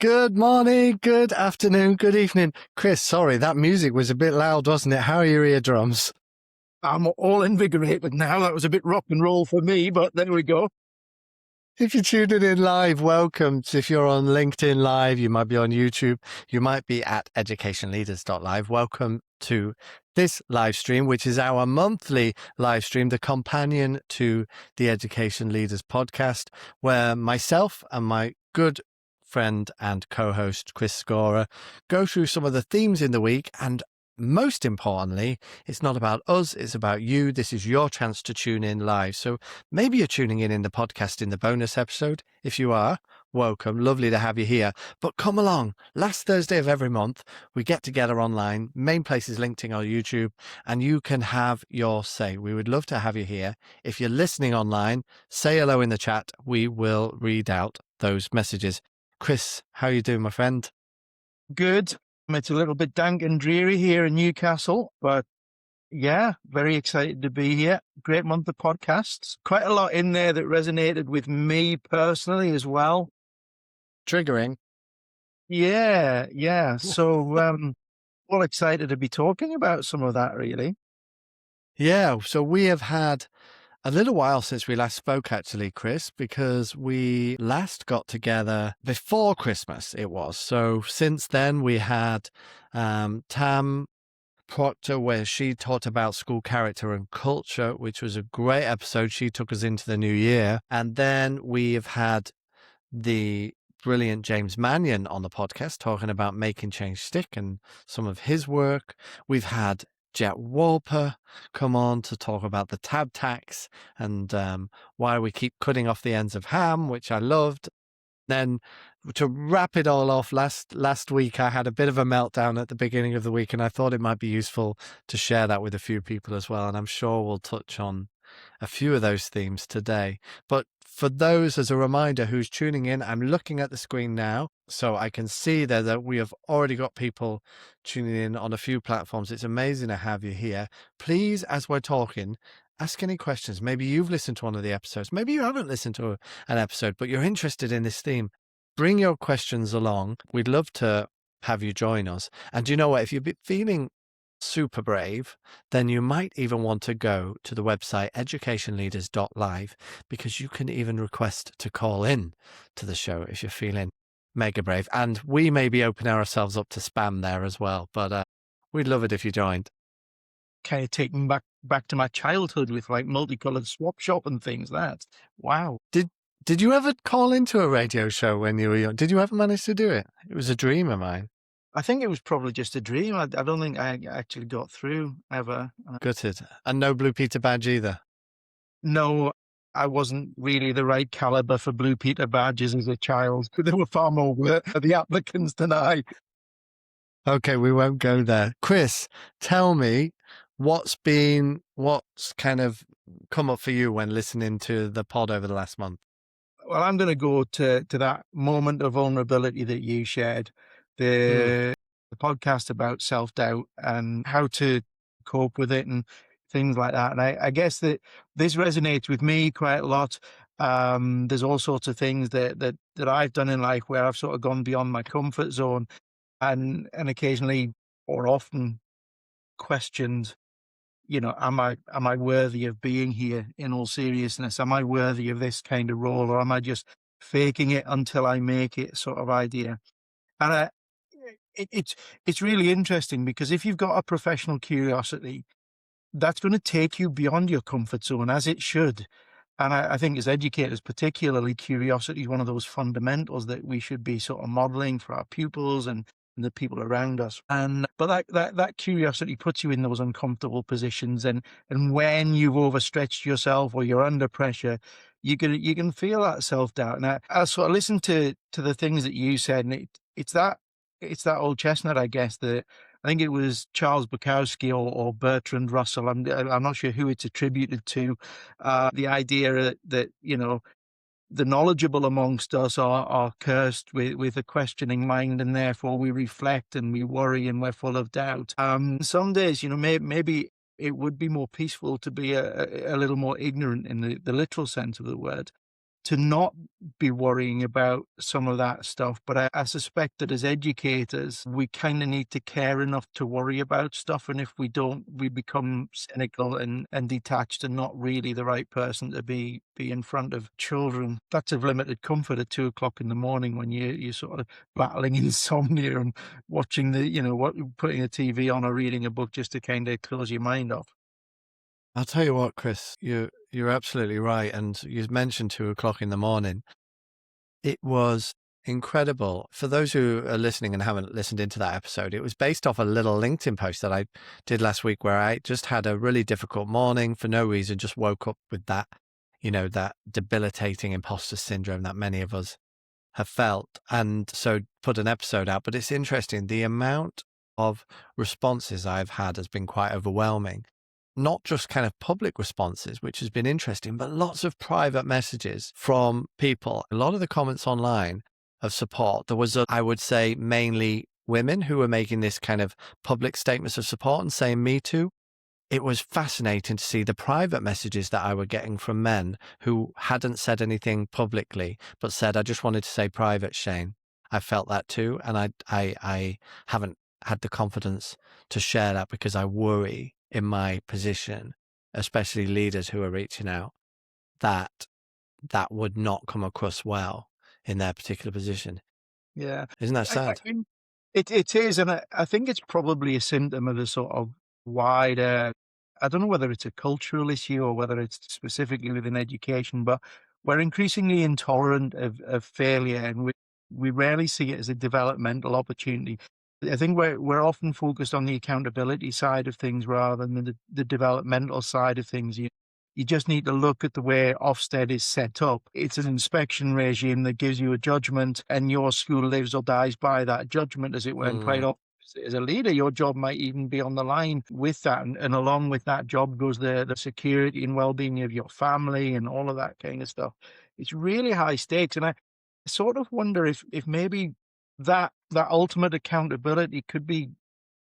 Good morning, good afternoon, good evening. Chris, sorry, that music was a bit loud, wasn't it? How are your eardrums? I'm all invigorated now. That was a bit rock and roll for me, but there we go. If you're tuning in live, welcome. If you're on LinkedIn Live, you might be on YouTube, you might be at educationleaders.live. Welcome to this live stream, which is our monthly live stream, the companion to the Education Leaders podcast, where myself and my good friend and co-host Chris Scorer go through some of the themes in the week, and most importantly, it's not about us, it's about you. This is your chance to tune in live. So maybe you're tuning in the podcast in the bonus episode. If you are, welcome. Lovely to have you here. But come along. Last Thursday of every month, we get together online. Main place is linked in our YouTube, and you can have your say. We would love to have you here. If you're listening online, say hello in the chat. We will read out those messages. Chris, how are you doing, my friend? Good. It's a little bit dank and dreary here in Newcastle, but yeah, very excited to be here. Great month of podcasts. Quite a lot in there that resonated with me personally as well. Triggering. Yeah. So, all excited to be talking about some of that, really. Yeah, so we have had a little while since we last spoke, actually, Chris, because we last got together before Christmas, it was. So since then, we had Tam Proctor, where she talked about school character and culture, which was a great episode. She took us into the new year. And then we have had the brilliant James Mannion on the podcast talking about making change stick and some of his work. We've had Jet Walper come on to talk about the tab tax and why we keep cutting off the ends of ham, which I loved. Then to wrap it all off, last week I had a bit of a meltdown at the beginning of the week, and I thought it might be useful to share that with a few people as well. And I'm sure we'll touch on a few of those themes today. But for those, as a reminder, who's tuning in, I'm looking at the screen now, so I can see there that we have already got people tuning in on a few platforms. It's amazing to have you here. Please, as we're talking, ask any questions. Maybe you've listened to one of the episodes. Maybe you haven't listened to an episode, but you're interested in this theme. Bring your questions along. We'd love to have you join us. And do you know what? If you're feeling super brave, then you might even want to go to the website educationleaders.live, because you can even request to call in to the show if you're feeling mega brave. And we may be opening ourselves up to spam there as well, but we'd love it if you joined. Kind of taking back to my childhood with like multicolored swap shop and things. That wow. Did you ever call into a radio show when you were young? Did you ever manage to do it? It was a dream of mine. I think it was probably just a dream. I don't think I actually got through ever. Gutted. And no Blue Peter badge either? No, I wasn't really the right caliber for Blue Peter badges as a child. There were far more the applicants than I. Okay, we won't go there. Chris, tell me what's kind of come up for you when listening to the pod over the last month? Well, I'm going to go to that moment of vulnerability that you shared, the podcast about self-doubt and how to cope with it and things like that. And I guess that this resonates with me quite a lot. There's all sorts of things that I've done in life where I've sort of gone beyond my comfort zone and occasionally or often questioned, am I worthy of being here in all seriousness? Am I worthy of this kind of role, or am I just faking it until I make it sort of idea? And it's really interesting, because if you've got a professional curiosity, that's going to take you beyond your comfort zone, as it should. And I think as educators, particularly, curiosity is one of those fundamentals that we should be sort of modeling for our pupils and the people around us. But that curiosity puts you in those uncomfortable positions, and when you've overstretched yourself or you're under pressure, you can feel that self-doubt. And I sort of listened to the things that you said, and it's that old chestnut, I guess, that I think it was Charles Bukowski or Bertrand Russell. I'm not sure who it's attributed to. The idea that the knowledgeable amongst us are cursed with a questioning mind, and therefore we reflect and we worry and we're full of doubt. Some days, maybe it would be more peaceful to be a little more ignorant in the literal sense of the word. to not be worrying about some of that stuff. But I suspect that as educators, we kind of need to care enough to worry about stuff. And if we don't, we become cynical and detached and not really the right person to be in front of children. That's of limited comfort at 2 o'clock in the morning when you're sort of battling insomnia and watching putting a TV on or reading a book just to kind of close your mind off. I'll tell you what, Chris, you're absolutely right. And you mentioned 2 o'clock in the morning. It was incredible. For those who are listening and haven't listened into that episode, it was based off a little LinkedIn post that I did last week where I just had a really difficult morning for no reason, just woke up with that, that debilitating imposter syndrome that many of us have felt. And so put an episode out. But it's interesting, the amount of responses I've had has been quite overwhelming. Not just kind of public responses, which has been interesting, but lots of private messages from people. A lot of the comments online of support, there was, I would say, mainly women who were making this kind of public statements of support and saying me too. It was fascinating to see the private messages that I were getting from men who hadn't said anything publicly, but said, I just wanted to say private, Shane. I felt that too. And I haven't had the confidence to share that because I worry in my position, especially leaders who are reaching out, that would not come across well in their particular position. Yeah. Isn't that sad? It is, and I think it's probably a symptom of a sort of wider. I don't know whether it's a cultural issue or whether it's specifically within education, but we're increasingly intolerant of failure, and we rarely see it as a developmental opportunity. I think we're often focused on the accountability side of things rather than the developmental side of things. You just need to look at the way Ofsted is set up. It's an inspection regime that gives you a judgment, and your school lives or dies by that judgment, as it were. And quite often, as a leader, your job might even be on the line with that. And along with that job goes the security and well-being of your family and all of that kind of stuff. It's really high stakes. And I sort of wonder if maybe that ultimate accountability could be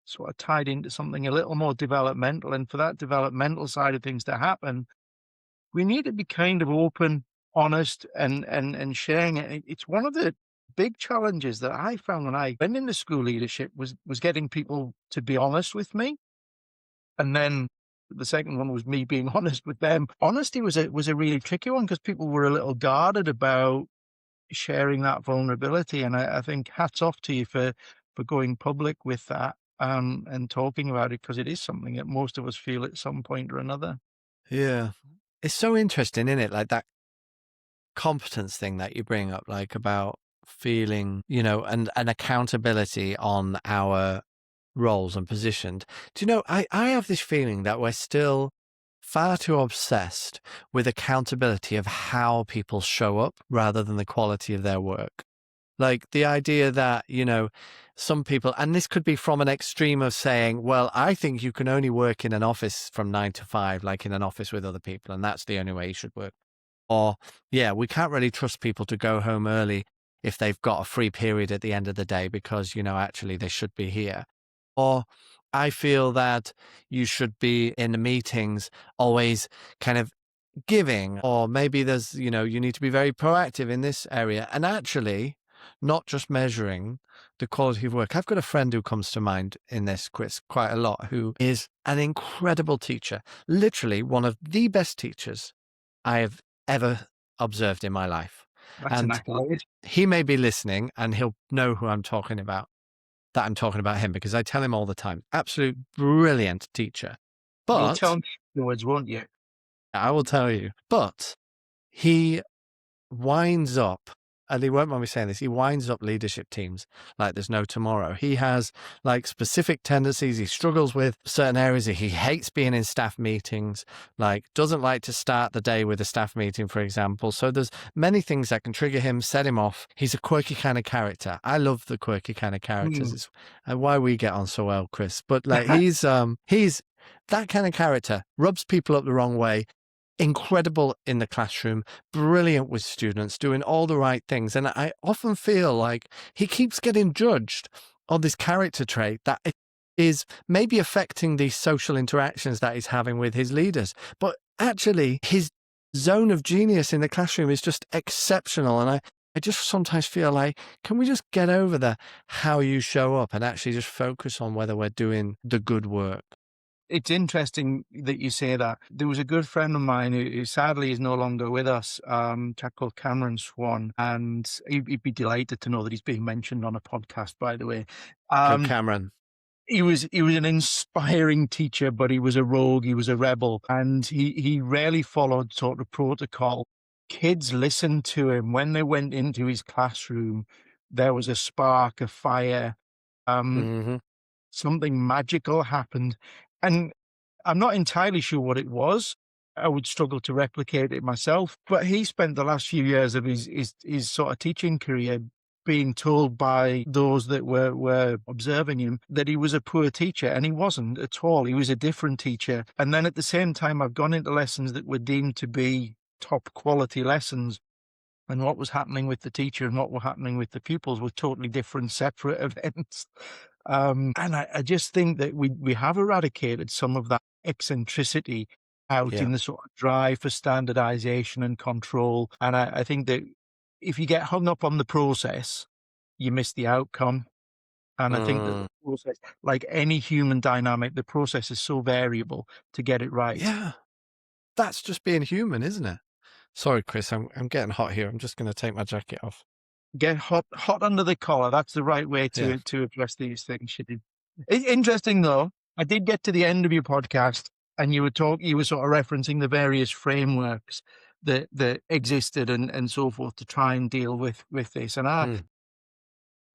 sort of tied into something a little more developmental. And for that developmental side of things to happen, we need to be kind of open, honest, and sharing it. It's one of the big challenges that I found when I went into school leadership was getting people to be honest with me. And then the second one was me being honest with them. Honesty was a really tricky one because people were a little guarded about sharing that vulnerability. And I think hats off to you for going public with that and talking about it, because it is something that most of us feel at some point or another. Yeah. It's so interesting, isn't it? Like that competence thing that you bring up, like about feeling, and accountability on our roles and positions. Do you know, I have this feeling that we're still far too obsessed with accountability of how people show up rather than the quality of their work. Like the idea that, some people, and this could be from an extreme of saying, well, I think you can only work in an office from 9 to 5, like in an office with other people, and that's the only way you should work. Or, yeah, we can't really trust people to go home early if they've got a free period at the end of the day because, actually they should be here. Or I feel that you should be in the meetings always kind of giving, or maybe there's, you need to be very proactive in this area. And actually, not just measuring the quality of work. I've got a friend who comes to mind in this, Chris, quite a lot, who is an incredible teacher, literally one of the best teachers I have ever observed in my life. That's an accolade. He may be listening and he'll know who I'm talking about, that I'm talking about him, because I tell him all the time, absolute brilliant teacher. But you'll tell me afterwards, won't you? I will tell you. But he winds up, and he won't mind me saying this, he winds up leadership teams like there's no tomorrow. He has like specific tendencies. He struggles with certain areas. He hates being in staff meetings, like doesn't like to start the day with a staff meeting, for example. So there's many things that can trigger him, set him off. He's a quirky kind of character. I love the quirky kind of characters. It's why we get on so well, Chris. But like he's that kind of character, rubs people up the wrong way. Incredible in the classroom, brilliant with students, doing all the right things. And I often feel like he keeps getting judged on this character trait that is maybe affecting these social interactions that he's having with his leaders. But actually, his zone of genius in the classroom is just exceptional. And I just sometimes feel like, can we just get over the how you show up and actually just focus on whether we're doing the good work? It's interesting that you say that. There was a good friend of mine who sadly is no longer with us, a chap called Cameron Swan, and he'd be delighted to know that he's being mentioned on a podcast, by the way. Go Um, Cameron. he was an inspiring teacher, but he was a rogue, he was a rebel, and he rarely followed sort of protocol. Kids listened to him. When they went into his classroom, there was a spark, a fire. Um, Hmm. Something magical happened. And I'm not entirely sure what it was. I would struggle to replicate it myself. But he spent the last few years of his sort of teaching career being told by those that were observing him that he was a poor teacher, and he wasn't at all. He was a different teacher. And then at the same time, I've gone into lessons that were deemed to be top quality lessons. And what was happening with the teacher and what were happening with the pupils were totally different, separate events. And I just think that we have eradicated some of that eccentricity out Yeah. in the sort of drive for standardization and control. And I think that if you get hung up on the process, you miss the outcome. And I think that the Mm. process, like any human dynamic, the process is so variable to get it right. Yeah. That's just being human, isn't it? Sorry, Chris, I'm getting hot here. I'm just going to take my jacket off. Get hot under the collar. That's the right way Yeah. to address these things. You did. Interesting though. I did get to the end of your podcast, and you were sort of referencing the various frameworks that existed and so forth to try and deal with this. And Mm.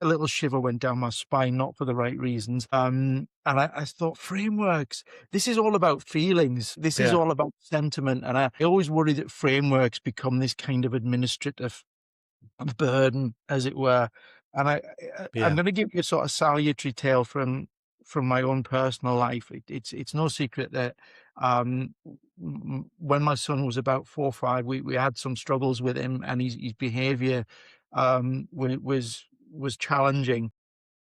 a little shiver went down my spine, not for the right reasons. And I thought, frameworks, this is all about feelings. This is Yeah. all about sentiment. And I always worry that frameworks become this kind of administrative burden, as it were. And I'm Yeah. going to give you a sort of salutary tale from my own personal life. It's no secret that when my son was about 4 or 5, we had some struggles with him, and his behaviour was challenging.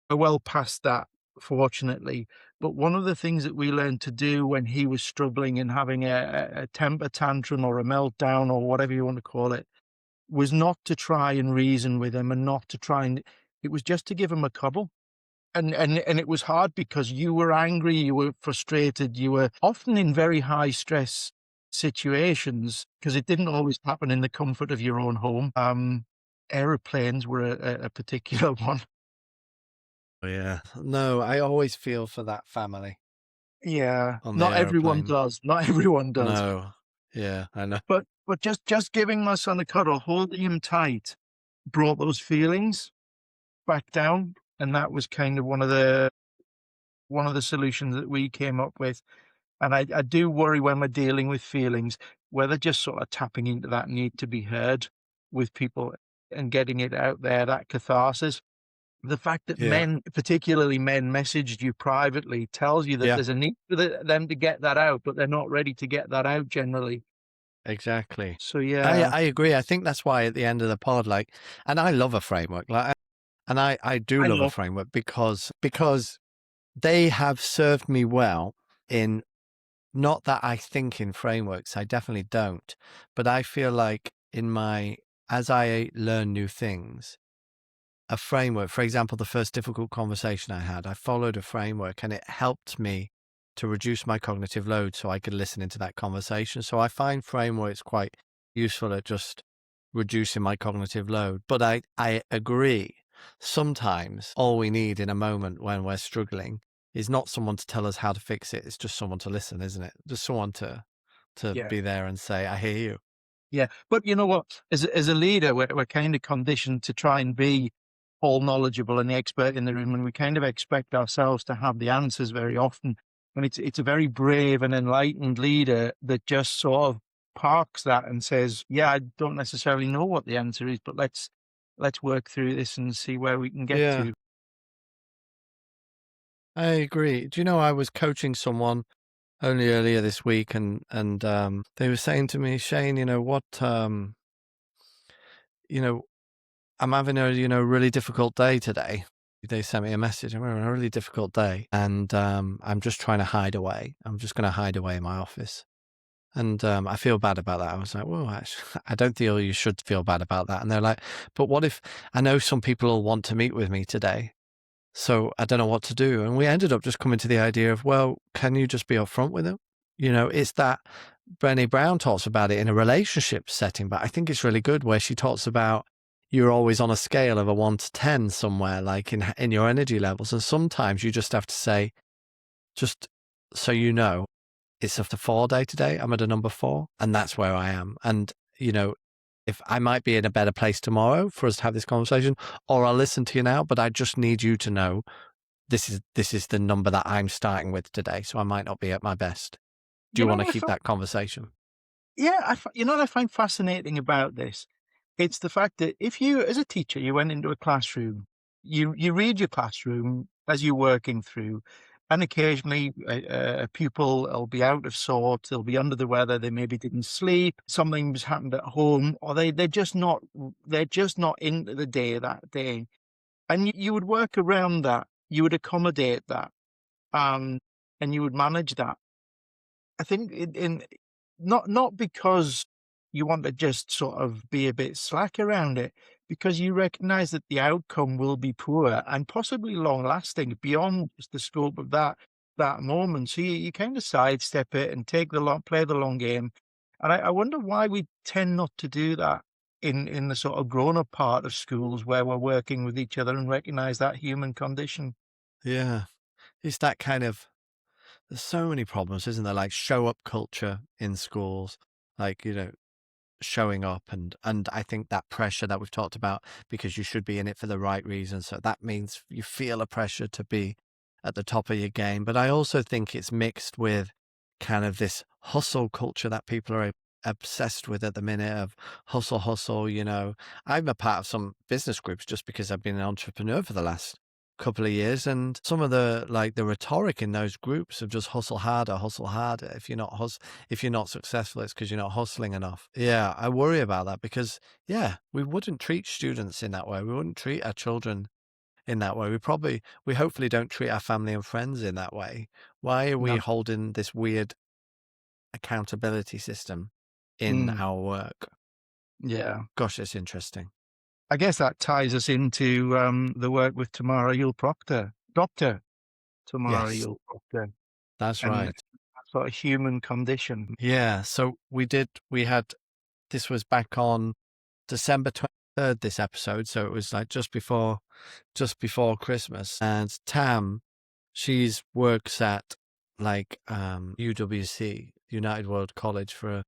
We're well past that, fortunately. But one of the things that we learned to do when he was struggling and having a temper tantrum or a meltdown or whatever you want to call it was not to try and reason with him and not to try and it was just to give him a cuddle. And it was hard because you were angry, you were frustrated, you were often in very high stress situations because it didn't always happen in the comfort of your own home. Aeroplanes were a particular one. Yeah. No, I always feel for that family Yeah, on the not everyone aeroplane. does. Not everyone does. No. Yeah, I know. But just giving my son a cuddle, holding him tight, brought those feelings back down, and that was kind of one of the solutions that we came up with. And I do worry when we're dealing with feelings, whether just sort of tapping into that need to be heard with people and getting it out there, that catharsis. The fact that Yeah. men, particularly men, messaged you privately tells you that Yeah. there's a need for them to get that out, but they're not ready to get that out generally. Exactly. So yeah, I agree. I think that's why at the end of the pod, like, and I love a framework, like, and I do I love a know. framework because they have served me well in, not that I think in frameworks, I definitely don't, but I feel like as I learn new things, a framework, for example, the first difficult conversation I had, I followed a framework and it helped me to reduce my cognitive load so I could listen into that conversation. So I find frameworks quite useful at just reducing my cognitive load. But I agree, sometimes all we need in a moment when we're struggling is not someone to tell us how to fix it. It's just someone to listen, isn't it? Just someone to Yeah. be there and say, I hear you. Yeah. But you know what? As a leader, we're kind of conditioned to try and be all knowledgeable and the expert in the room, and we kind of expect ourselves to have the answers very often. And it's a very brave and enlightened leader that just sort of parks that and says, "Yeah, I don't necessarily know what the answer is, but let's work through this and see where we can get Yeah, to." I agree. Do you know, I was coaching someone only earlier this week, and they were saying to me, Shane, you know, I'm having a really difficult day today. They sent me a message. I'm having a really difficult day, and I'm just trying to hide away. I'm just going to hide away in my office. And I feel bad about that. I was like, well, actually, I don't feel you should feel bad about that. And they're like, but what if I know some people will want to meet with me today? So I don't know what to do. And we ended up just coming to the idea of, well, can you just be upfront with them? It's that Brené Brown talks about it in a relationship setting, but I think it's really good where she talks about you're always on a scale of a 1 to 10 somewhere, like in your energy levels. And sometimes you just have to say, just so you know, it's a 4 day today. I'm at a number 4, and that's where I am. And, if I might be in a better place tomorrow for us to have this conversation, or I'll listen to you now, but I just need you to know this is the number that I'm starting with today. So I might not be at my best. Do You you know want to what I keep find, that conversation? yeah, you know what I find fascinating about this? It's the fact that if you, as a teacher, you went into a classroom, you read your classroom as you're working through, and occasionally a pupil will be out of sorts, they'll be under the weather, they maybe didn't sleep, something's happened at home, or they're just not into the day that day, and you would work around that, you would accommodate that, um, and you would manage that. I think in not because you want to just sort of be a bit slack around it, because you recognize that the outcome will be poor and possibly long lasting beyond just the scope of that moment. So you kind of sidestep it and play the long game. And I wonder why we tend not to do that in the sort of grown up part of schools where we're working with each other and recognize that human condition. Yeah. It's that kind of, there's so many problems, isn't there? Like show up culture in schools, like, showing up and I think that pressure that we've talked about because you should be in it for the right reason. So that means you feel a pressure to be at the top of your game. But I also think it's mixed with kind of this hustle culture that people are obsessed with at the minute of hustle, hustle. I'm a part of some business groups just because I've been an entrepreneur for the last couple of years, and some of the rhetoric in those groups of just hustle harder. If you're not successful, it's because you're not hustling enough. Yeah, I worry about that because, yeah, we wouldn't treat students in that way. We wouldn't treat our children in that way. We hopefully don't treat our family and friends in that way. Why are we No. holding this weird accountability system in Mm, our work? yeah. Gosh, it's interesting. I guess that ties us into the work with Tamara Yule Proctor, Doctor Tamara Yes, Yule Proctor, that's and right. that sort of human condition. Yeah, so this was back on December 23rd, this episode. So it was like just before Christmas. And Tam, she's works at like UWC, United World College. For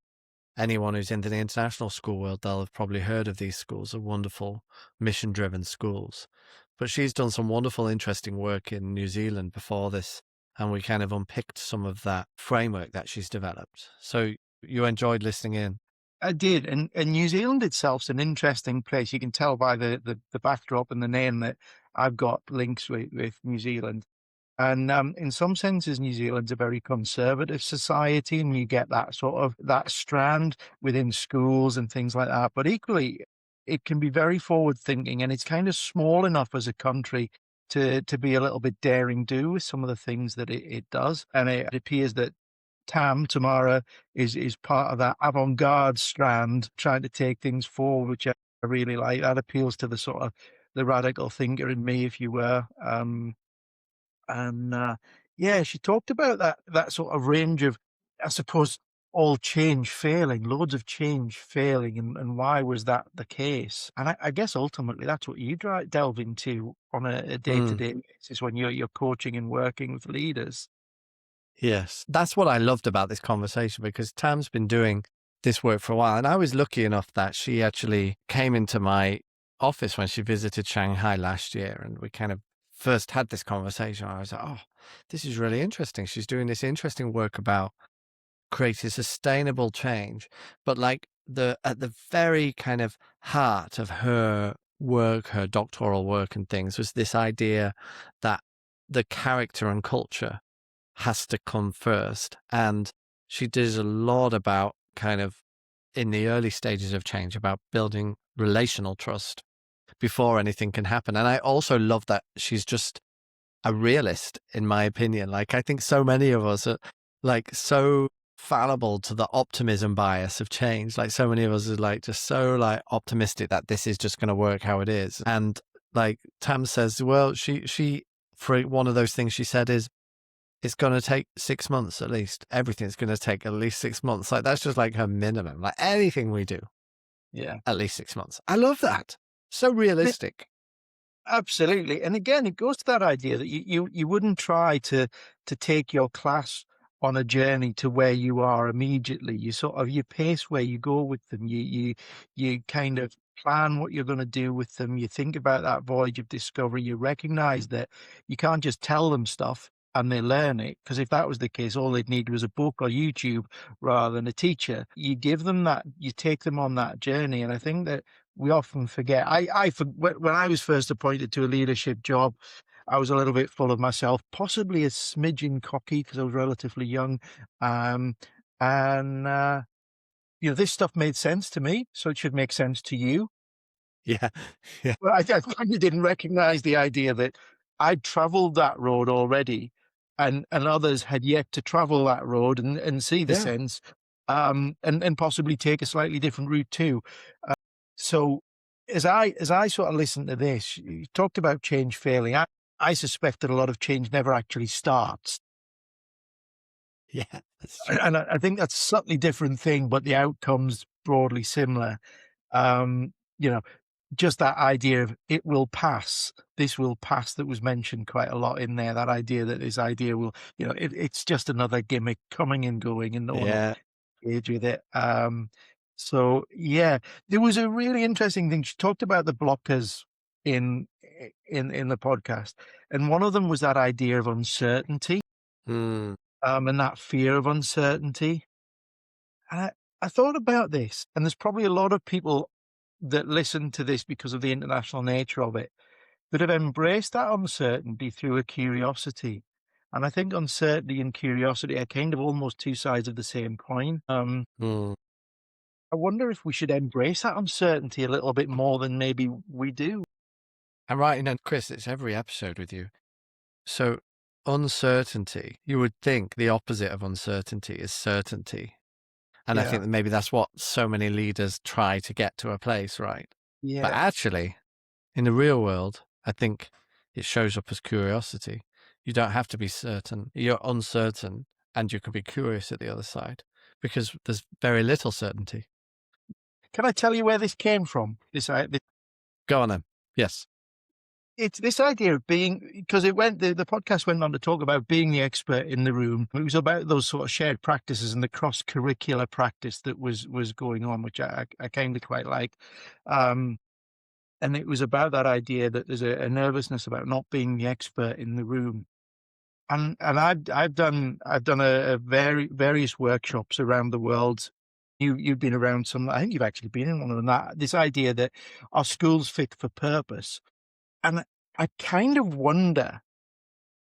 anyone who's into the international school world, they'll have probably heard of these schools. Are wonderful mission driven schools. But she's done some wonderful, interesting work in New Zealand before this. And we kind of unpicked some of that framework that she's developed. So you enjoyed listening in. I did, and New Zealand itself's an interesting place. You can tell by the backdrop and the name that I've got links with New Zealand. And in some senses, New Zealand's a very conservative society, and you get that sort of that strand within schools and things like that. But equally, it can be very forward thinking, and it's kind of small enough as a country to be a little bit daring do with some of the things that it does. And it appears that Tamara is part of that avant-garde strand, trying to take things forward, which I really like. That appeals to the sort of the radical thinker in me, if you were. And yeah, she talked about that sort of range of, I suppose, all change failing, loads of change failing, and why was that the case? And I guess ultimately that's what you delve into on a Mm. day-to-day basis when you're coaching and working with leaders. Yes, that's what I loved about this conversation because Tam's been doing this work for a while. And I was lucky enough that she actually came into my office when she visited Shanghai last year. And we kind of first had this conversation. I was like, oh, this is really interesting. She's doing this interesting work about creating sustainable change. But like at the very kind of heart of her work, her doctoral work and things was this idea that the character and culture has to come first. And she does a lot about kind of in the early stages of change about building relational trust before anything can happen. And I also love that she's just a realist, in my opinion. Like, I think so many of us are like so fallible to the optimism bias of change. Like so many of us are like just so like optimistic that this is just going to work how it is. And like Tam says, well, she for one of those things she said is it's going to take 6 months at least. Everything's going to take at least 6 months. Like that's just like her minimum. Like anything we do, at least 6 months. I love that. So realistic. Absolutely. And again, it goes to that idea that you wouldn't try to take your class on a journey to where you are immediately. You sort of you pace where you go with them. You kind of plan what you're going to do with them. You think about that voyage of discovery. You recognize that you can't just tell them stuff and they learn it, because if that was the case, all they'd need was a book or YouTube rather than a teacher. You give them that, you take them on that journey. And I think that we often forget. When I was first appointed to a leadership job, I was a little bit full of myself, possibly a smidgen cocky because I was relatively young. This stuff made sense to me, so it should make sense to you. Yeah. Yeah. Well, I kind of didn't recognize the idea that I'd traveled that road already, and others had yet to travel that road and see the sense, and possibly take a slightly different route too. So as I sort of listened to this, you talked about change failing. I suspect that a lot of change never actually starts. Yeah, that's true. And I think that's a slightly different thing, but the outcome's broadly similar. Just that idea of it will pass, this will pass, that was mentioned quite a lot in there. That idea that this idea will, it's just another gimmick coming and going, and no one will engage with it. So yeah, there was a really interesting thing. She talked about the blockers in the podcast, and one of them was that idea of uncertainty, and that fear of uncertainty. And I thought about this, and there's probably a lot of people that listen to this because of the international nature of it that have embraced that uncertainty through a curiosity. And I think uncertainty and curiosity are kind of almost two sides of the same coin. I wonder if we should embrace that uncertainty a little bit more than maybe we do. And right, Chris, it's every episode with you. So uncertainty, you would think the opposite of uncertainty is certainty. And I think that maybe that's what so many leaders try to get to a place, right? Yeah. But actually, in the real world, I think it shows up as curiosity. You don't have to be certain. You're uncertain, and you can be curious at the other side, because there's very little certainty. Can I tell you where this came from? Go on then. Yes. It's this idea of being, because the podcast went on to talk about being the expert in the room. It was about those sort of shared practices and the cross-curricular practice that was going on, which I kind of quite like. And it was about that idea that there's a nervousness about not being the expert in the room. And I've done various workshops around the world. You've been around some. I think you've actually been in one of them. This idea that our schools fit for purpose. And I kind of wonder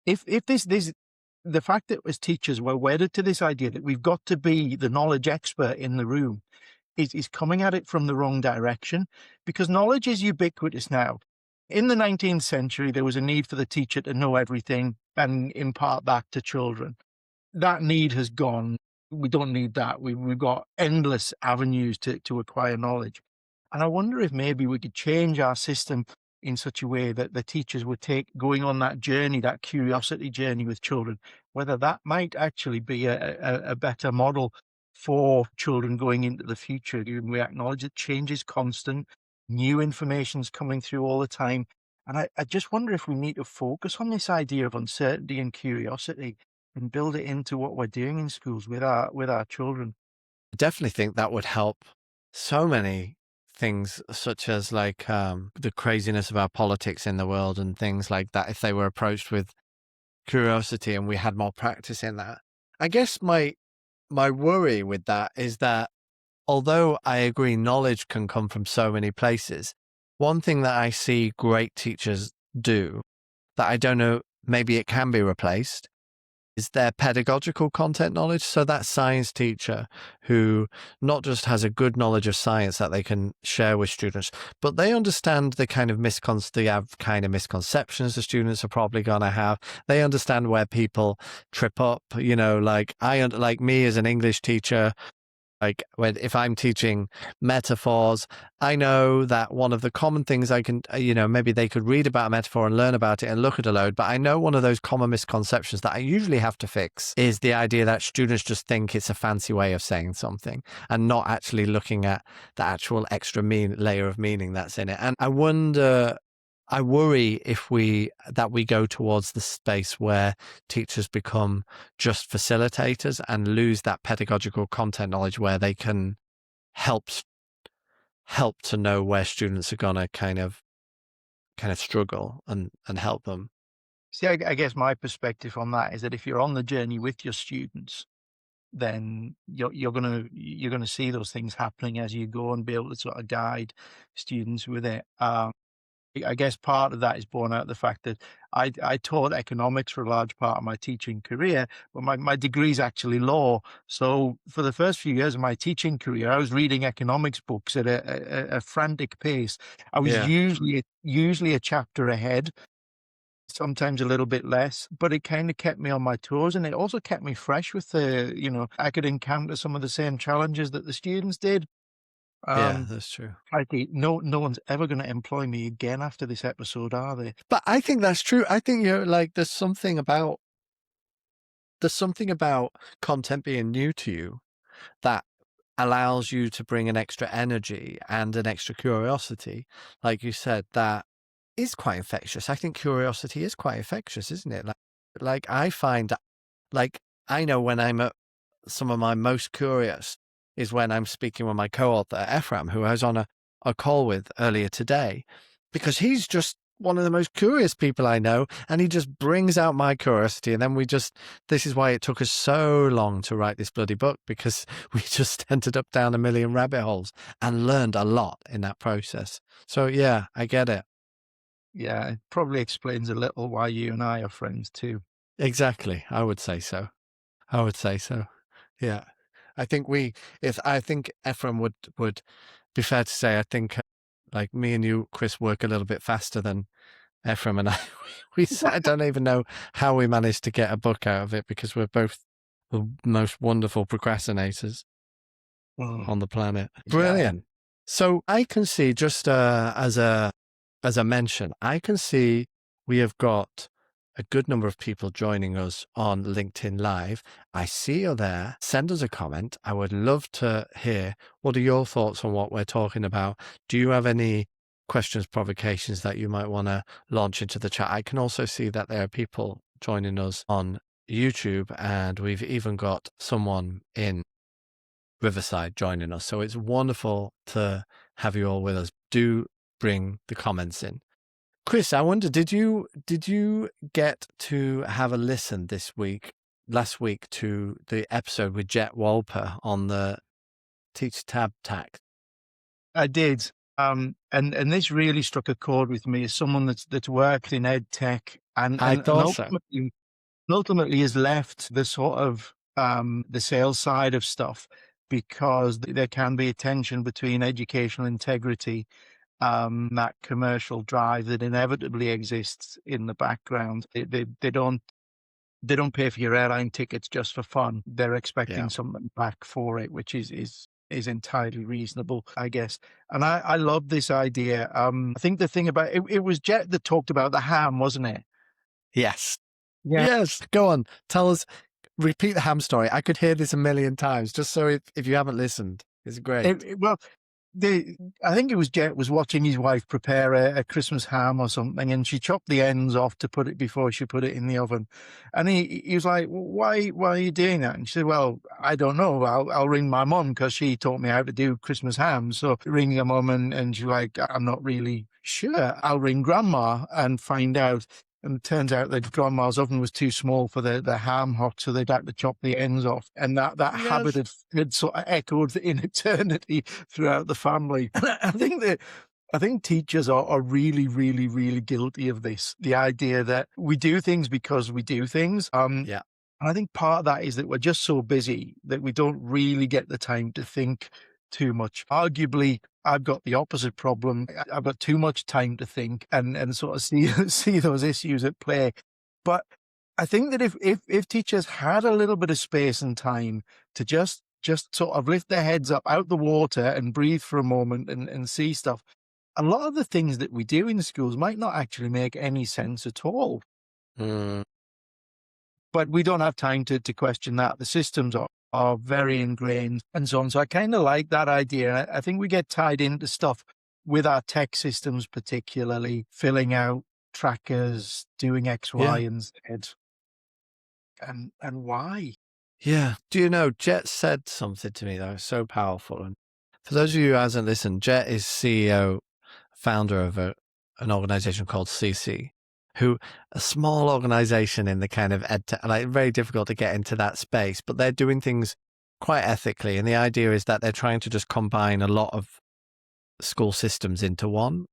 if the fact that as teachers we're wedded to this idea that we've got to be the knowledge expert in the room is coming at it from the wrong direction, because knowledge is ubiquitous now. In the 19th century, there was a need for the teacher to know everything and impart that to children. That need has gone. We don't need that. We've got endless avenues to acquire knowledge. And I wonder if maybe we could change our system in such a way that the teachers would going on that journey, that curiosity journey with children, whether that might actually be a better model for children going into the future. We acknowledge that change is constant, new information's coming through all the time. And I just wonder if we need to focus on this idea of uncertainty and curiosity and build it into what we're doing in schools with our children. I definitely think that would help so many things, such as like the craziness of our politics in the world and things like that, if they were approached with curiosity and we had more practice in that. I guess my worry with that is that although I agree knowledge can come from so many places, one thing that I see great teachers do that I don't know, maybe it can be replaced, is their pedagogical content knowledge. So that science teacher who not just has a good knowledge of science that they can share with students, but they understand the kind of misconceptions the students are probably going to have. They understand where people trip up, like like me as an English teacher. Like if I'm teaching metaphors, I know that one of the common things I can, maybe they could read about a metaphor and learn about it and look at a load. But I know one of those common misconceptions that I usually have to fix is the idea that students just think it's a fancy way of saying something and not actually looking at the actual extra layer of meaning that's in it. And I worry that we go towards the space where teachers become just facilitators and lose that pedagogical content knowledge where they can help to know where students are gonna kind of struggle and help them. See, I guess my perspective on that is that if you're on the journey with your students, then you're gonna see those things happening as you go and be able to sort of guide students with it. I guess part of that is born out of the fact that I taught economics for a large part of my teaching career, but my degree is actually law. So for the first few years of my teaching career, I was reading economics books at a frantic pace. I was Yeah. usually a chapter ahead, sometimes a little bit less, but it kind of kept me on my toes, and it also kept me fresh with I could encounter some of the same challenges that the students did. Yeah, that's true. I think no one's ever going to employ me again after this episode, are they? But I think that's true. I think there's something about content being new to you that allows you to bring an extra energy and an extra curiosity, like you said, that is quite infectious. I think curiosity is quite infectious, isn't it? Like I find that, like, I know when I'm at some of my most curious is when I'm speaking with my co-author, Ephraim, who I was on a call with earlier today, because he's just one of the most curious people I know, and he just brings out my curiosity. And then this is why it took us so long to write this bloody book, because we just ended up down a million rabbit holes and learned a lot in that process. So yeah, I get it. Yeah, it probably explains a little why you and I are friends too. Exactly. I would say so. Yeah. I think Ephraim would be fair to say, I think like me and you, Chris, work a little bit faster than Ephraim and I. I don't even know how we managed to get a book out of it, because we're both the most wonderful procrastinators on the planet. Brilliant. Yeah. So I can see, just as a mention, I can see we have got a good number of people joining us on LinkedIn Live. I see you there. Send us a comment. I would love to hear, what are your thoughts on what we're talking about? Do you have any questions, provocations that you might want to launch into the chat? I can also see that there are people joining us on YouTube, and we've even got someone in Riverside joining us. So it's wonderful to have you all with us. Do bring the comments in. Chris, I wonder, did you get to have a listen last week to the episode with Jet Walper on the Teach Tab Tax? I did. And this really struck a chord with me as someone that's worked in ed tech and ultimately has left the sort of the sales side of stuff, because there can be a tension between educational integrity, that commercial drive that inevitably exists in the background. They don't pay for your airline tickets just for fun. They're expecting something back for it, which is entirely reasonable, I guess. And I love this idea. I think the thing about it was Jet that talked about the ham, wasn't it? Yes. Yeah. Yes. Go on. Tell us. Repeat the ham story. I could hear this a million times, just so if you haven't listened. It's great. I think it was Jet was watching his wife prepare a Christmas ham or something, and she chopped the ends off to put it before she put it in the oven. And he was like, why are you doing that? And she said, well, I don't know. I'll ring my mom, because she taught me how to do Christmas ham. So ring your mom, and she's like, I'm not really sure. I'll ring grandma and find out. And it turns out that grandma's oven was too small for the ham hock, so they'd had to chop the ends off. And that habit had sort of echoed in eternity throughout the family. I think teachers are really, really, really guilty of this. The idea that we do things because we do things. And I think part of that is that we're just so busy that we don't really get the time to think too much. Arguably, I've got the opposite problem. I've got too much time to think and sort of see those issues at play. But I think that if teachers had a little bit of space and time to just sort of lift their heads up out the water and breathe for a moment and see stuff, a lot of the things that we do in schools might not actually make any sense at all. Mm. But we don't have time to question that. The systems are very ingrained and so on. So I kind of like that idea. I think we get tied into stuff with our tech systems, particularly filling out trackers, doing X, Y, Yeah. and Z. And why? Yeah. Do you know, Jet said something to me that was so powerful. And for those of you who hasn't listened, Jet is CEO, founder of an organization called CC, who a small organization in the kind of like very difficult to get into that space, but they're doing things quite ethically. And the idea is that they're trying to just combine a lot of school systems into one,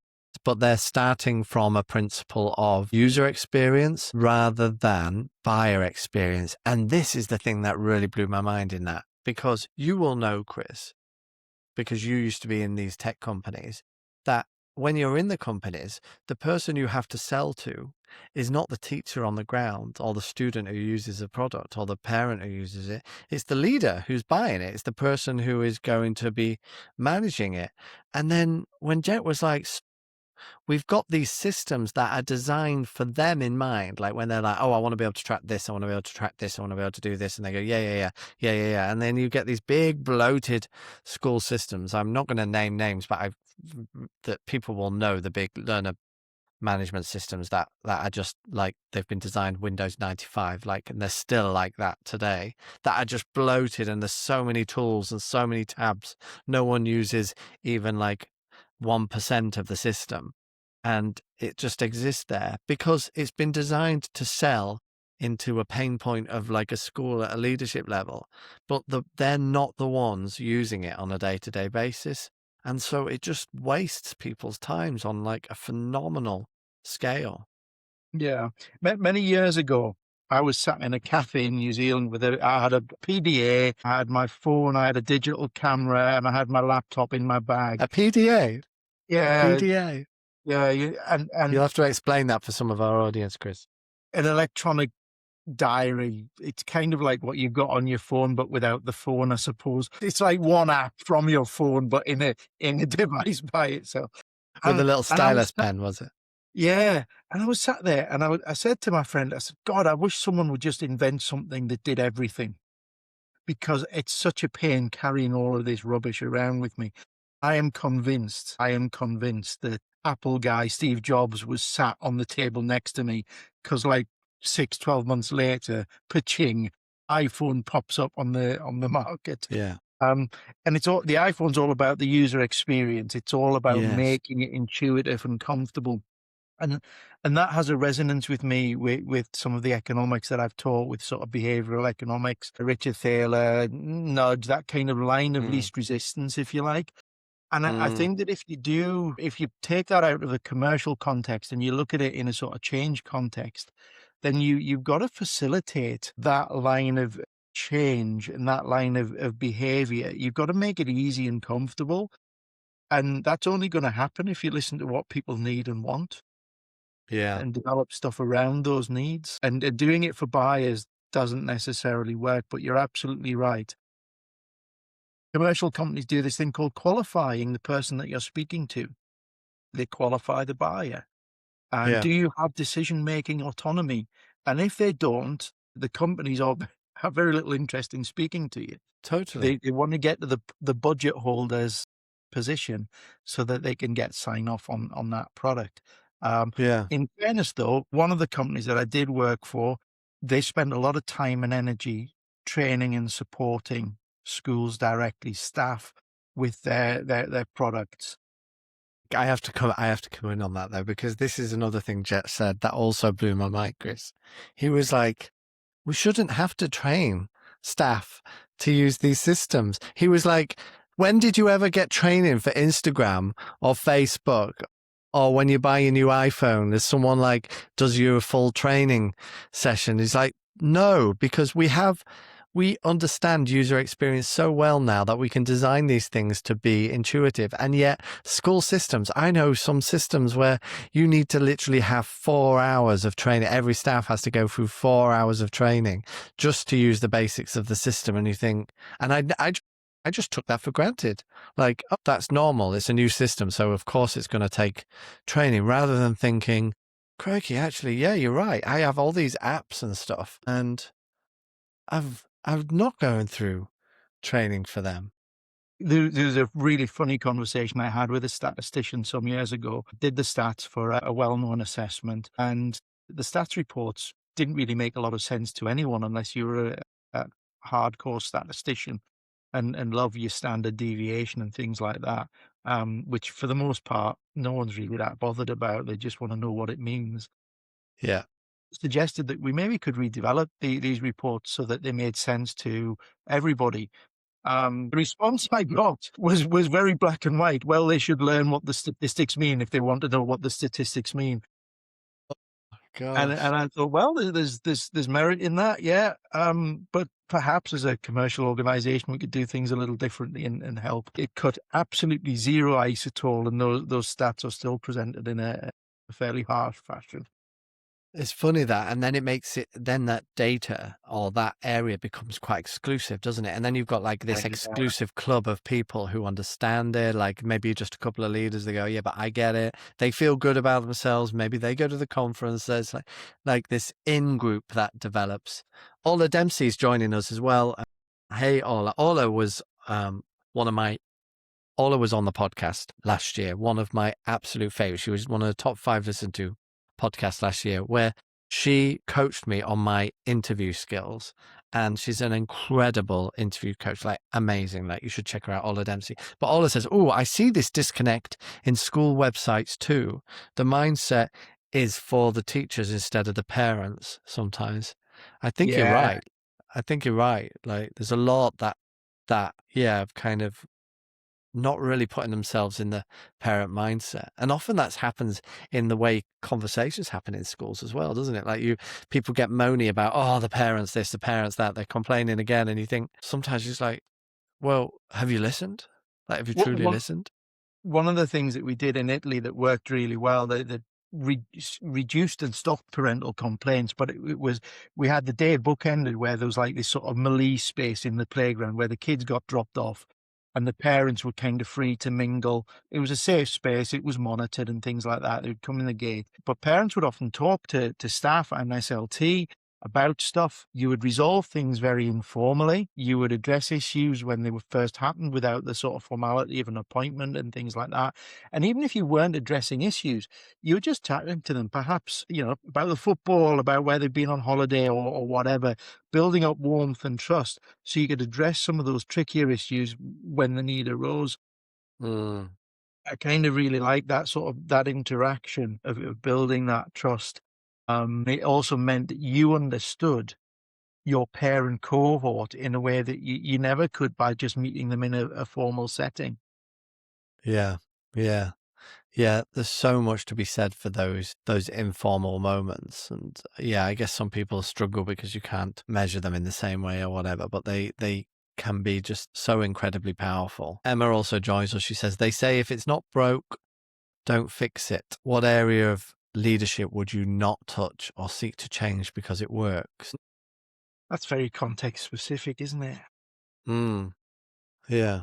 but they're starting from a principle of user experience rather than buyer experience. And this is the thing that really blew my mind in that, because you will know, Chris, because you used to be in these tech companies, that when you're in the companies, the person you have to sell to is not the teacher on the ground or the student who uses the product or the parent who uses it. It's the leader who's buying it. It's the person who is going to be managing it. And then when Jet was like, we've got these systems that are designed for them in mind. Like when they're like, oh, I want to be able to track this. I want to be able to track this. I want to be able to do this. And they go, yeah. And then you get these big bloated school systems. I'm not going to name names, but that people will know, the big learner management systems that are just like, they've been designed Windows 95, like, and they're still like that today, that are just bloated. And there's so many tools and so many tabs. No one uses even like 1% of the system, and it just exists there because it's been designed to sell into a pain point of like a school at a leadership level, but they're not the ones using it on a day-to-day basis. And so it just wastes people's times on like a phenomenal scale. Yeah. Many years ago, I was sat in a cafe in New Zealand I had a PDA, I had my phone, I had a digital camera, and I had my laptop in my bag. A PDA? Yeah. PDA? Yeah. And You'll have to explain that for some of our audience, Chris. an electronic diary. It's kind of like what you've got on your phone, but without the phone, I suppose. It's like one app from your phone, but in a device by itself. With a little and I was stylus pen, was it? Yeah. And I was sat there and I said to my friend, I said, God, I wish someone would just invent something that did everything, because it's such a pain carrying all of this rubbish around with me. I am convinced that Apple guy, Steve Jobs, was sat on the table next to me, because like 12 months later, paching, iPhone pops up on the market. Yeah. And the iPhone's all about the user experience. It's all about Yes. making it intuitive and comfortable. And that has a resonance with me with some of the economics that I've taught, with sort of behavioral economics, Richard Thaler, nudge, that kind of line of least resistance, if you like. And I think that if you take that out of a commercial context and you look at it in a sort of change context, then you've got to facilitate that line of change and that line of behavior. You've got to make it easy and comfortable. And that's only going to happen if you listen to what people need and want. Yeah. And develop stuff around those needs. And doing it for buyers doesn't necessarily work, but you're absolutely right. Commercial companies do this thing called qualifying the person that you're speaking to. They qualify the buyer. And Yeah. do you have decision-making autonomy? And if they don't, the companies have very little interest in speaking to you. Totally. They want to get to the budget holder's position so that they can get sign-off on that product. Yeah. In fairness, though, one of the companies that I did work for, they spent a lot of time and energy training and supporting schools directly, staff, with their products. I have to come in on that though, because this is another thing Jet said that also blew my mind, Chris. He was like, we shouldn't have to train staff to use these systems. He was like, when did you ever get training for Instagram or Facebook? Or when you buy your new iPhone, there's someone like does you a full training session. He's like, No, because we understand user experience so well now that we can design these things to be intuitive. And yet school systems, I know some systems where you need to literally have 4 hours of training. Every staff has to go through 4 hours of training just to use the basics of the system. And you think, and I just took that for granted. Like, oh, that's normal. It's a new system. So of course it's going to take training, rather than thinking, crikey, actually, yeah, you're right. I have all these apps and stuff, and I'm not going through training for them. There's a really funny conversation I had with a statistician some years ago. Did the stats for a well-known assessment, and the stats reports didn't really make a lot of sense to anyone unless you were a hardcore statistician and love your standard deviation and things like that, which for the most part, no one's really that bothered about. They just want to know what it means. Yeah. Suggested that we maybe could redevelop these reports so that they made sense to everybody. The response I got was very black and white. Well, they should learn what the statistics mean if they want to know what the statistics mean. And Gosh. I thought, well, there's merit in that, yeah. But perhaps as a commercial organization, we could do things a little differently and help. It cut absolutely zero ice at all, and those stats are still presented in a fairly harsh fashion. It's funny that, and then it makes it, then that data or that area becomes quite exclusive, doesn't it? And then you've got like this Yeah. exclusive club of people who understand it, like maybe just a couple of leaders. They go, yeah, but I get it. They feel good about themselves. Maybe they go to the conference. There's like this in group that develops. Ola Dempsey's joining us as well. Hey, Ola. One of my Ola was on the podcast last year. One of my absolute favorites. She was one of the top 5 listened to podcasts last year, where she coached me on my interview skills. And she's an incredible interview coach, like amazing. Like you should check her out, Ola Dempsey. But Ola says, oh, I see this disconnect in school websites too. The mindset is for the teachers instead of the parents sometimes. I think you're Yeah. right. I think you're right. Like there's a lot that, yeah, kind of not really putting themselves in the parent mindset. And often that happens in the way conversations happen in schools as well, doesn't it? Like people get moany about, oh, the parents this, the parents that, they're complaining again. And you think sometimes it's like, well, have you listened? Like, have you What truly one listened? one of the things that we did in Italy that worked really well, that reduced and stopped parental complaints, but it was, we had the day bookended where there was like this sort of melee space in the playground where the kids got dropped off and the parents were kind of free to mingle. It was a safe space. It was monitored and things like that. They would come in the gate, but parents would often talk to staff and SLT about stuff. You would resolve things very informally. You would address issues when they were first happened without the sort of formality of an appointment and things like that. And even if you weren't addressing issues, you were just chatting to them, perhaps, about the football, about where they've been on holiday or whatever, building up warmth and trust so you could address some of those trickier issues when the need arose. Mm, I kind of really like that sort of that interaction of building that trust. It also meant that you understood your parent cohort in a way that you never could by just meeting them in a formal setting. yeah. Yeah. Yeah, there's so much to be said for those informal moments. And yeah, I guess some people struggle because you can't measure them in the same way or whatever, but they can be just so incredibly powerful. Emma also joins us. She says, they say if it's not broke, don't fix it. What area of leadership would you not touch or seek to change because it works? That's very context specific, isn't it? Mm, yeah.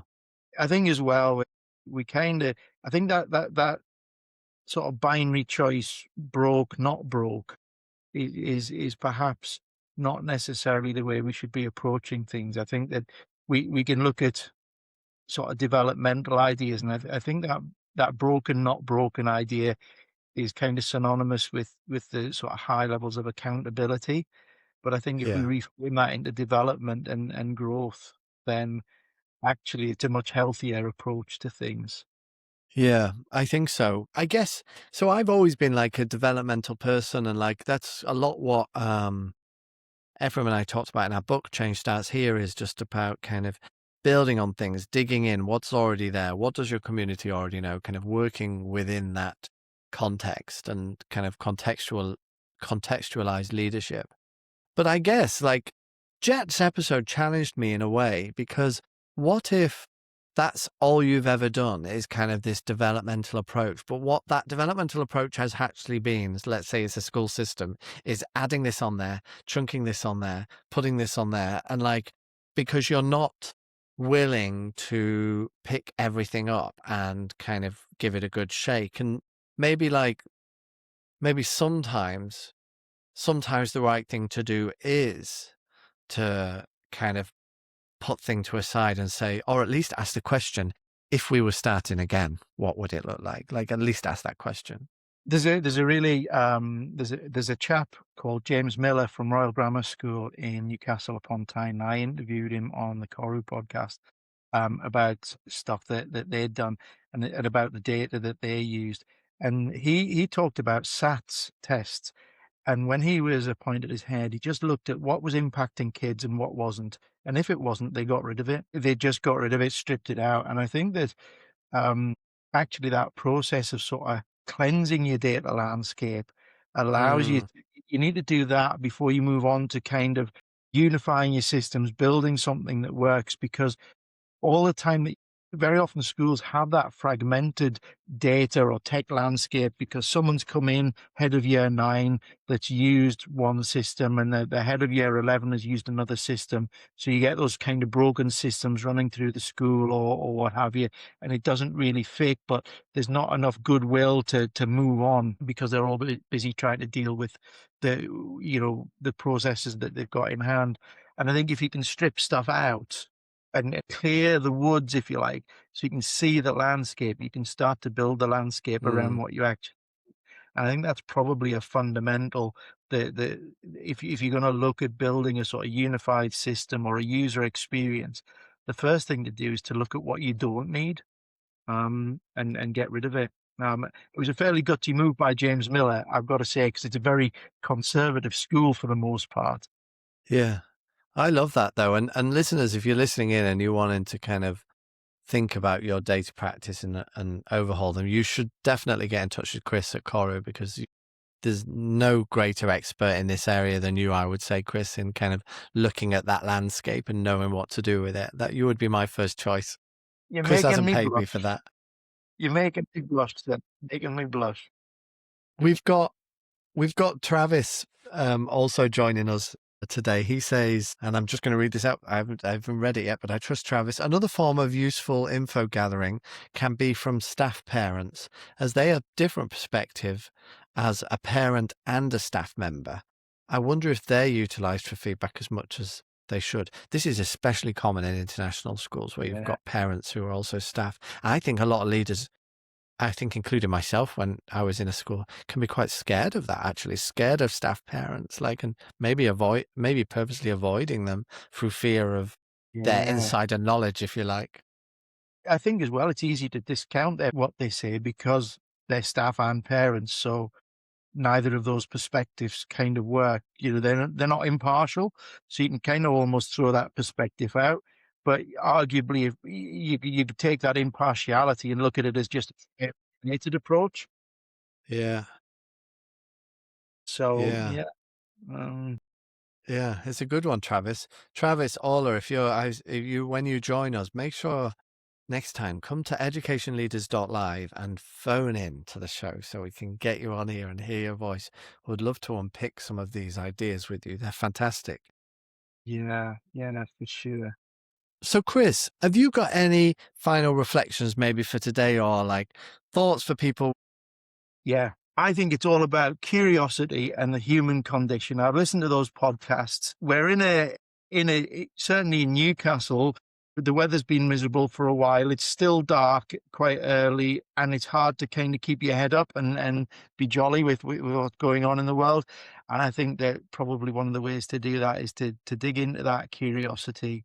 I think as well, we kind of, I think that sort of binary choice, broke, not broke, is perhaps not necessarily the way we should be approaching things. I think that we can look at sort of developmental ideas, and I think that broken, not broken idea is kind of synonymous with the sort of high levels of accountability. But I think if we Yeah. reframe that into development and growth, then actually it's a much healthier approach to things. Yeah, I think so. I guess so. I've always been like a developmental person, and like that's a lot what Ephraim and I talked about in our book, Change Starts Here, is just about kind of building on things, digging in what's already there. What does your community already know? Kind of working within that context and kind of contextualize leadership. But I guess like Jet's episode challenged me in a way because what if that's all you've ever done is kind of this developmental approach? But what that developmental approach has actually been, let's say it's a school system, is adding this on there, chunking this on there, putting this on there. And like, because you're not willing to pick everything up and kind of give it a good shake. And maybe like, maybe sometimes the right thing to do is to kind of put things to a side and say, or at least ask the question, if we were starting again, what would it look like? Like at least ask that question. There's a really there's a chap called James Miller from Royal Grammar School in Newcastle upon Tyne. I interviewed him on the Koru podcast about stuff that they'd done and about the data that they used. And he talked about SATs tests. And when he was appointed as head, he just looked at what was impacting kids and what wasn't. And if it wasn't, they got rid of it. They just got rid of it, stripped it out. And I think that um, actually that process of sort of cleansing your data landscape allows you, Mm, you need to do that before you move on to kind of unifying your systems, building something that works, because all the time that very often schools have that fragmented data or tech landscape because someone's come in head of year 9 that's used one system and the head of year 11 has used another system. So you get those kind of broken systems running through the school or what have you, and it doesn't really fit, but there's not enough goodwill to move on because they're all busy trying to deal with the, the processes that they've got in hand. And I think if you can strip stuff out and clear the woods, if you like, so you can see the landscape. You can start to build the landscape around mm, what you actually. I think that's probably a fundamental. If you're going to look at building a sort of unified system or a user experience, the first thing to do is to look at what you don't need, and get rid of it. It was a fairly gutsy move by James Miller, I've got to say, because it's a very conservative school for the most part. yeah. I love that though. And listeners, if you're listening in and you're wanting to kind of think about your data practice and overhaul them, you should definitely get in touch with Chris at Koru because there's no greater expert in this area than you, I would say, Chris, in kind of looking at that landscape and knowing what to do with it. That you would be my first choice. You're Chris making hasn't me paid me blush. for that. You're making me blush, then. Making me blush. We've got Travis also joining us today. He says, and I'm just going to read this out. I haven't read it yet, but I trust Travis. Another form of useful info gathering can be from staff parents, as they have different perspective as a parent and a staff member. I wonder if they're utilised for feedback as much as they should. This is especially common in international schools where you've Yeah. got parents who are also staff. I think a lot of leaders, I think including myself when I was in a school, can be quite scared of that, actually, scared of staff parents, like, and maybe purposely avoiding them through fear of their Yeah. insider knowledge, if you like. I think as well, it's easy to discount what they say because they're staff and parents. So neither of those perspectives kind of work. They're not impartial. So you can kind of almost throw that perspective out. But arguably, if you could take that impartiality and look at it as just a nated approach. Yeah. So Yeah. yeah. Um, Yeah. It's a good one, Travis. Travis Aller, if you when you join us, make sure next time come to educationleaders.live and phone in to the show so we can get you on here and hear your voice. Would love to unpick some of these ideas with you. They're fantastic. yeah, no, for sure. So, Chris, have you got any final reflections maybe for today or like thoughts for people? Yeah. I think it's all about curiosity and the human condition. I've listened to those podcasts. We're certainly in Newcastle, the weather's been miserable for a while. It's still dark quite early and it's hard to kind of keep your head up and be jolly with what's going on in the world. And I think that probably one of the ways to do that is to dig into that curiosity,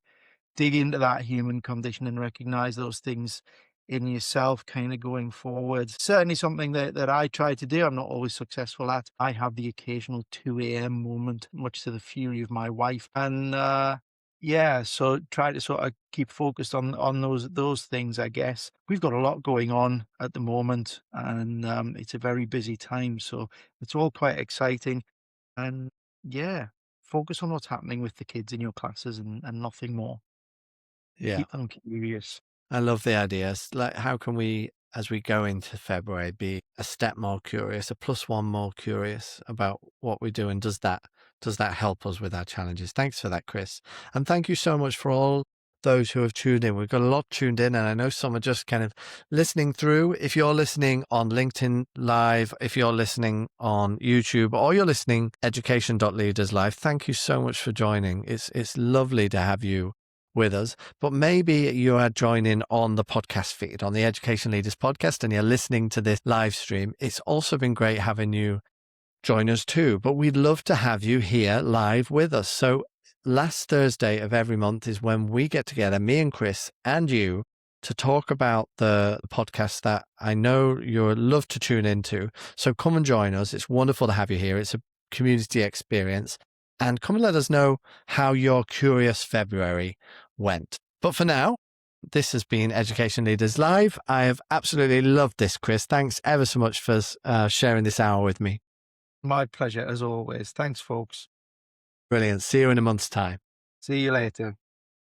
dig into that human condition and recognize those things in yourself kind of going forward. Certainly something that I try to do. I'm not always successful at. I have the occasional 2 a.m. moment, much to the fury of my wife. And yeah, so try to sort of keep focused on those things, I guess. We've got a lot going on at the moment and it's a very busy time. So it's all quite exciting. And yeah, focus on what's happening with the kids in your classes and nothing more. Yeah. Keep them curious. I love the ideas. Like, how can we, as we go into February, be a step more curious, a plus one more curious about what we do, and does that help us with our challenges? Thanks for that, Chris, and thank you so much for all those who have tuned in. We've got a lot tuned in, and I know some are just kind of listening through. If you're listening on LinkedIn Live, if you're listening on YouTube, or you're listening education.leaders live, thank you so much for joining. It's lovely to have you with us, but maybe you are joining on the podcast feed, on the Education Leaders podcast, and you're listening to this live stream. It's also been great having you join us too, but we'd love to have you here live with us. So last Thursday of every month is when we get together, me and Chris and you, to talk about the podcast that I know you'll love to tune into. So come and join us. It's wonderful to have you here. It's a community experience. And come and let us know how your Curious February went. But for now, this has been Education Leaders Live. I have absolutely loved this, Chris. Thanks ever so much for sharing this hour with me. My pleasure, as always. Thanks, folks. Brilliant. See you in a month's time. See you later.